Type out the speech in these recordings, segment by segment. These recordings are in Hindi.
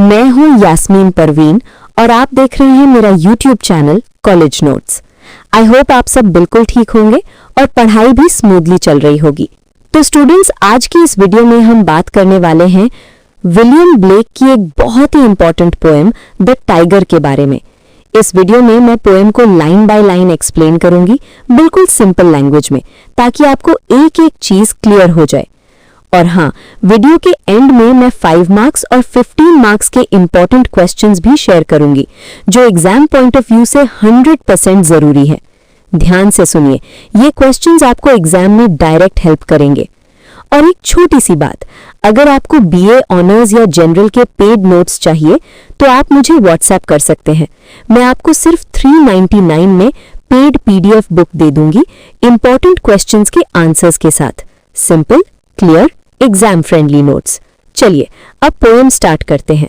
मैं हूं यास्मीन परवीन और आप देख रहे हैं मेरा YouTube channel college notes. I hope आप सब बिल्कुल ठीक होंगे और पढ़ाई भी स्मूथली चल रही होगी। तो स्टूडेंट्स, आज की इस वीडियो में हम बात करने वाले हैं विलियम ब्लेक की एक बहुत ही इंपॉर्टेंट पोएम द टाइगर के बारे में। इस वीडियो में मैं पोएम को लाइन बाय लाइन एक्सप्लेन करूंगी, बिल्कुल सिंपल लैंग्वेज में, ताकि आपको एक एक चीज क्लियर हो जाए। और हाँ, वीडियो के एंड में मैं 5 मार्क्स और 15 मार्क्स के इंपॉर्टेंट क्वेश्चंस भी शेयर करूंगी, जो एग्जाम पॉइंट ऑफ व्यू से 100% जरूरी है। ध्यान से सुनिए, ये क्वेश्चंस आपको एग्जाम में डायरेक्ट हेल्प करेंगे। और एक छोटी सी बात, अगर आपको बीए ऑनर्स या जनरल के पेड नोट्स चाहिए तो आप मुझे व्हाट्सएप कर सकते हैं। मैं आपको सिर्फ 399 में पेड पीडीएफ बुक दे दूंगी, इंपॉर्टेंट क्वेश्चंस के आंसर्स के साथ। Simple, clear, exam friendly notes. चलिए अब पोएम स्टार्ट करते हैं।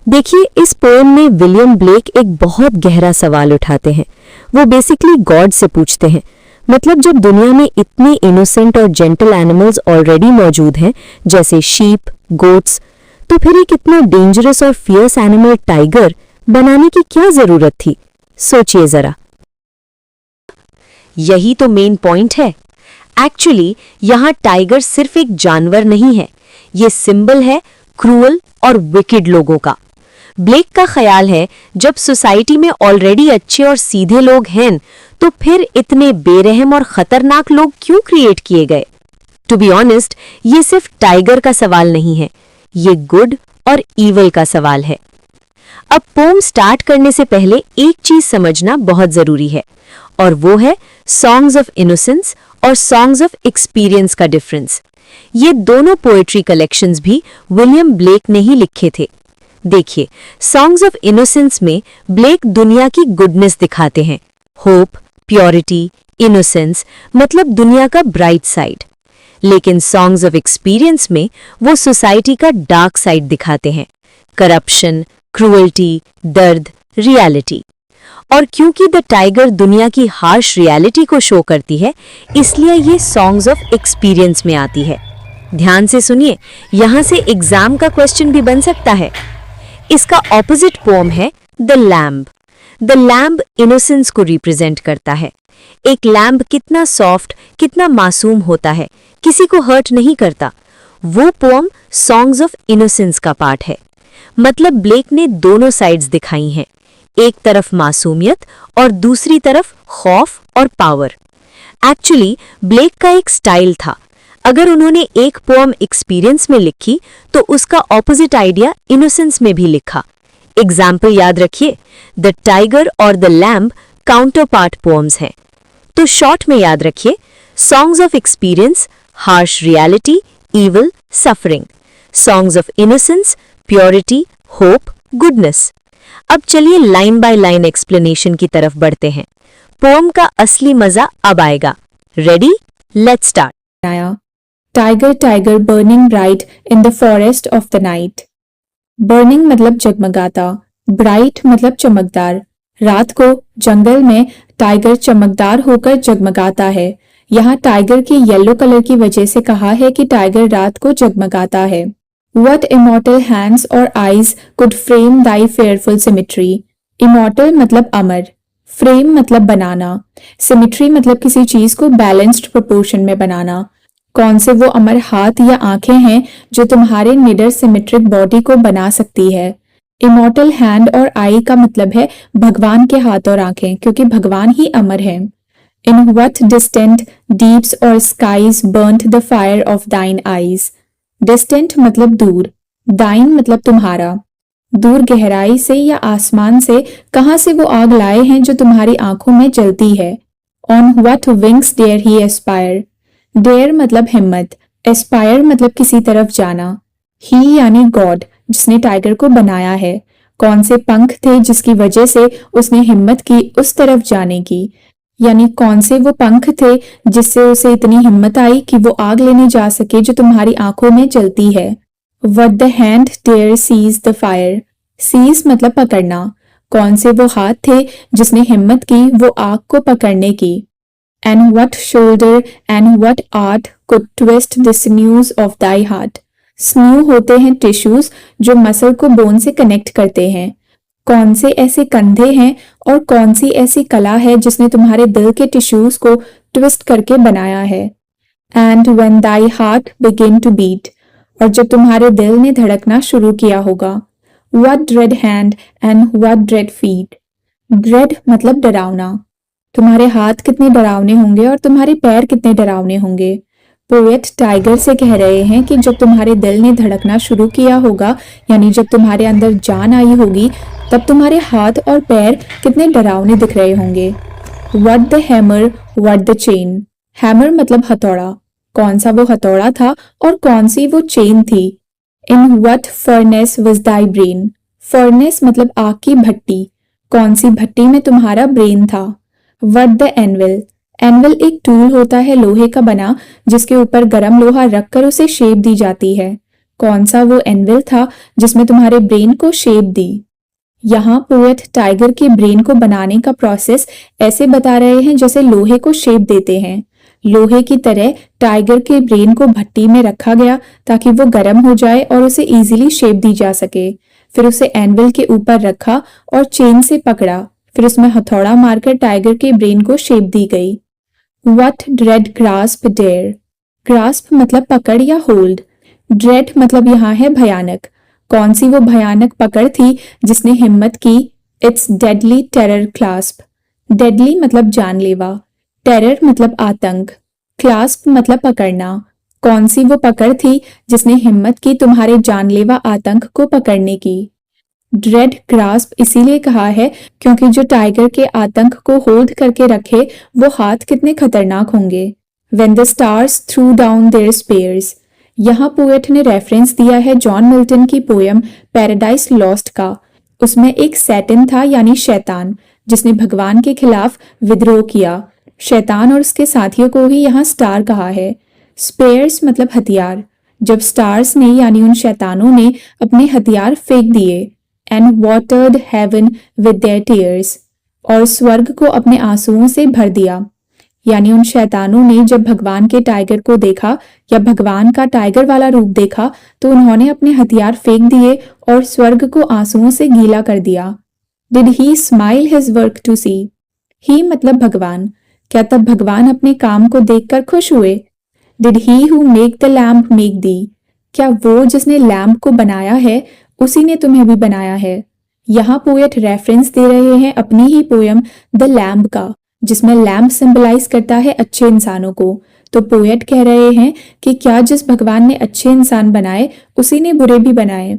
देखिए, इस पोएम में विलियम ब्लेक एक बहुत गहरा सवाल उठाते हैं। वो बेसिकली गॉड से पूछते हैं, मतलब जब दुनिया में इतने इनोसेंट और जेंटल एनिमल्स ऑलरेडी मौजूद हैं, जैसे शीप, गोट्स, तो फिर एक इतना डेंजरस और फियर्स एनिमल टाइगर बनाने की क्या जरूरत थी? सोचिए जरा। यही तो मेन पॉइंट है। एक्चुअली यहाँ टाइगर सिर्फ एक जानवर नहीं है, ये सिंबल है क्रूअल और विकेड लोगों का। ब्लेक का ख्याल है, जब सोसाइटी में ऑलरेडी अच्छे और सीधे लोग हैं, तो फिर इतने बेरहम और खतरनाक लोग क्यों क्रिएट किए गए? टू बी ऑनेस्ट, ये सिर्फ टाइगर का सवाल नहीं है, ये गुड और ईवल का सवाल है। अब पोम स्टार्ट करने से पहले एक चीज समझना बहुत जरूरी है, और वो है सॉन्ग्स ऑफ इनोसेंस और सॉन्ग्स ऑफ एक्सपीरियंस का डिफरेंस। ये दोनों पोएट्री कलेक्शंस भी विलियम ब्लेक ने ही लिखे थे। देखिए, सॉन्ग्स ऑफ इनोसेंस में ब्लेक दुनिया की गुडनेस दिखाते हैं, होप, प्योरिटी, इनोसेंस, मतलब दुनिया का ब्राइट साइड। लेकिन सॉन्ग्स ऑफ एक्सपीरियंस में वो सोसाइटी का डार्क साइड दिखाते हैं, करप्शन, क्रूअल्टी, दर्द, रियलिटी। और क्योंकि द टाइगर दुनिया की हार्श रियलिटी को शो करती है, इसलिए ये सॉन्ग्स ऑफ एक्सपीरियंस में आती है। ध्यान से सुनिए, यहां से एग्जाम का क्वेश्चन भी बन सकता है। इसका ऑपोजिट पोएम है the lamb. The lamb innocence को रिप्रेजेंट करता है। एक लैम्ब कितना सॉफ्ट, कितना मासूम होता है, किसी को हर्ट नहीं करता। वो पोएम सॉन्ग्स ऑफ इनोसेंस का पार्ट है। मतलब ब्लेक ने दोनों साइड्स दिखाई हैं, एक तरफ मासूमियत और दूसरी तरफ खौफ और पावर। एक्चुअली ब्लेक का एक स्टाइल था, अगर उन्होंने एक पोएम एक्सपीरियंस में लिखी तो उसका ऑपोजिट आइडिया इनोसेंस में भी लिखा। एग्जाम्पल याद रखिए, द टाइगर और the lamb counter part poems हैं। तो शॉर्ट में याद रखिए, songs of experience, harsh reality, evil, suffering. Songs of innocence, purity, hope, goodness. अब चलिए लाइन बाय लाइन एक्सप्लेनेशन की तरफ बढ़ते हैं। पोएम का असली मजा अब आएगा। Ready? Let's start. Tiger tiger burning bright in the forest of the night. Burning मतलब जगमगाता, ब्राइट मतलब चमकदार। रात को जंगल में टाइगर चमकदार होकर जगमगाता है। यहाँ टाइगर की येलो कलर की वजह से कहा है कि टाइगर रात को जगमगाता है। What immortal hands or eyes could frame thy fearful symmetry? Immortal मतलब अमर, frame मतलब बनाना, symmetry मतलब किसी चीज को balanced proportion में बनाना। कौन से वो अमर हाथ या आंखें हैं जो तुम्हारे निडर सिमेट्रिक बॉडी को बना सकती है? इमॉर्टल हैंड और आई का मतलब है भगवान के हाथ और आंखें, क्योंकि भगवान ही अमर है। In what distant deeps or skies burnt the fire of thine eyes? Distant मतलब दूर, दाइन मतलब तुम्हारा। दूर गहराई से या आसमान से कहां से वो आग लाए हैं जो तुम्हारी आंखों में जलती है। On what wings dare he aspire. Dare मतलब हिम्मत, एस्पायर मतलब किसी तरफ जाना। ही यानी गॉड, जिसने टाइगर को बनाया है। कौन से पंख थे जिसकी वजह से उसने हिम्मत की उस तरफ जाने की, यानी कौन से वो पंख थे जिससे उसे इतनी हिम्मत आई कि वो आग लेने जा सके जो तुम्हारी आंखों में जलती है। What the hand dare seize the fire? Seize मतलब पकड़ना। कौन से वो हाथ थे जिसने हिम्मत की वो आग को पकड़ने की। And what shoulder and what art could twist the sinews of thy heart? स्न्यू होते हैं टिश्यूज जो मसल को बोन से कनेक्ट करते हैं। कौन से ऐसे कंधे हैं और कौन सी ऐसी कला है जिसने तुम्हारे दिल के टिश्यूज को ट्विस्ट करके बनाया है। And when thy heart begin to beat, और जब तुम्हारे दिल ने धड़कना शुरू किया होगा। What dread hand and what dread feet. Dread मतलब डरावना। तुम्हारे हाथ कितने डरावने होंगे और तुम्हारे पैर कितने डरावने होंगे। पोएट टाइगर से कह रहे हैं कि जब तुम्हारे दिल ने धड़कना शुरू किया होगा, यानी जब तुम्हारे अंदर जान आई होगी, तब तुम्हारे हाथ और पैर कितने डरावने दिख रहे होंगे। What the hammer what the chain. Hammer मतलब हथौड़ा। कौन सा वो हथौड़ा था और कौन सी वो चेन थी। In what furnace was thy brain. Furnace मतलब आग की भट्टी। कौन सी भट्टी में तुम्हारा ब्रेन था। What the anvil. एनविल एक टूल होता है लोहे का बना, जिसके ऊपर गरम लोहा रखकर उसे शेप दी जाती है। कौन सा वो एनविल था जिसमें तुम्हारे ब्रेन को शेप दी। यहाँ पोएट टाइगर के ब्रेन को बनाने का प्रोसेस ऐसे बता रहे हैं जैसे लोहे को शेप देते हैं। लोहे की तरह टाइगर के ब्रेन को भट्टी में रखा गया ताकि वो गर्म हो जाए और उसे इजीली शेप दी जा सके। फिर उसे एनविल के ऊपर रखा और चेन से पकड़ा। फिर उसमें हथौड़ा मारकर टाइगर के ब्रेन को शेप दी गई। What dread grasp dare। Grasp मतलब पकड़ या होल्ड। ड्रेड मतलब यहाँ है भयानक। कौन सी वो भयानक पकड़ थी जिसने हिम्मत की। It's deadly terror clasp. Deadly मतलब जानलेवा। टेरर मतलब आतंक। क्लास्प मतलब पकड़ना। कौन सी वो पकड़ थी जिसने हिम्मत की तुम्हारे जानलेवा आतंक को पकड़ने की। ड्रेड ग्रास्प इसीलिए कहा है क्योंकि जो टाइगर के आतंक को होल्ड करके रखे वो हाथ कितने खतरनाक होंगे। When the stars threw down their spears। यहाँ पोएट ने रेफरेंस दिया है जॉन मिल्टन की पोयम पैराडाइज लॉस्ट का। उसमें एक सैटन था यानी शैतान, जिसने भगवान के खिलाफ विद्रोह किया। शैतान और उसके साथियों को ही यहाँ स्टार कहा है। स्पेयर्स मतलब हथियार। जब स्टार्स ने यानी उन शैतानों ने अपने हथियार फेंक दिए। And watered heaven with their tears. और स्वर्ग को अपने आंसुओं से भर दिया। यानी उन शैतानों ने जब भगवान के टाइगर को देखा या भगवान का टाइगर वाला रूप देखा तो उन्होंने अपने हथियार फेंक दिए और स्वर्ग को आंसुओं से गीला कर दिया। Did he smile his work to see. He मतलब भगवान। क्या तब भगवान अपने काम को देखकर खुश हुए। Did he who make the lamp make the. क्या वो जिसने लैम्प को बनाया है उसी ने तुम्हें भी बनाया है। यहाँ पोएट रेफरेंस दे रहे हैं अपनी ही पोयम द लैम्प का, जिसमें लैम्प सिंबलाइज करता है अच्छे इंसानों को। तो पोएट कह रहे हैं कि क्या जिस भगवान ने अच्छे इंसान बनाए उसी ने बुरे भी बनाए।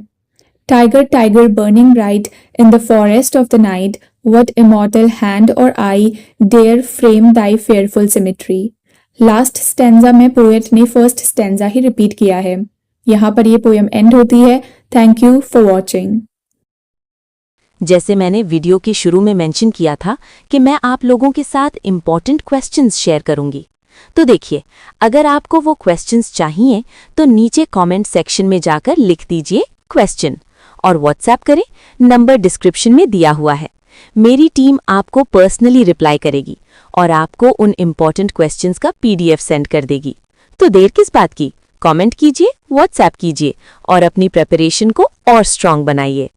Tiger tiger burning bright in the forest of the night, what immortal hand or eye dare frame thy fearful symmetry. Last stanza में पोएट ने फर्स्ट स्टेंजा ही रिपीट किया है। यहाँ पर ये पोयम एंड होती है। Thank you for watching. जैसे मैंने वीडियो के शुरू में मेंशन किया था कि मैं आप लोगों के साथ इम्पॉर्टेंट क्वेश्चंस शेयर करूंगी, तो देखिए, अगर आपको वो क्वेश्चंस चाहिए तो नीचे कमेंट सेक्शन में जाकर लिख दीजिए क्वेश्चन और व्हाट्सएप करें। नंबर डिस्क्रिप्शन में दिया हुआ है। मेरी टीम आपको पर्सनली रिप्लाई करेगी और आपको उन इम्पॉर्टेंट क्वेश्चंस का PDF सेंड कर देगी। तो देर किस बात की, कमेंट कीजिए, व्हाट्सएप कीजिए और अपनी प्रिपरेशन को और स्ट्रांग बनाइए।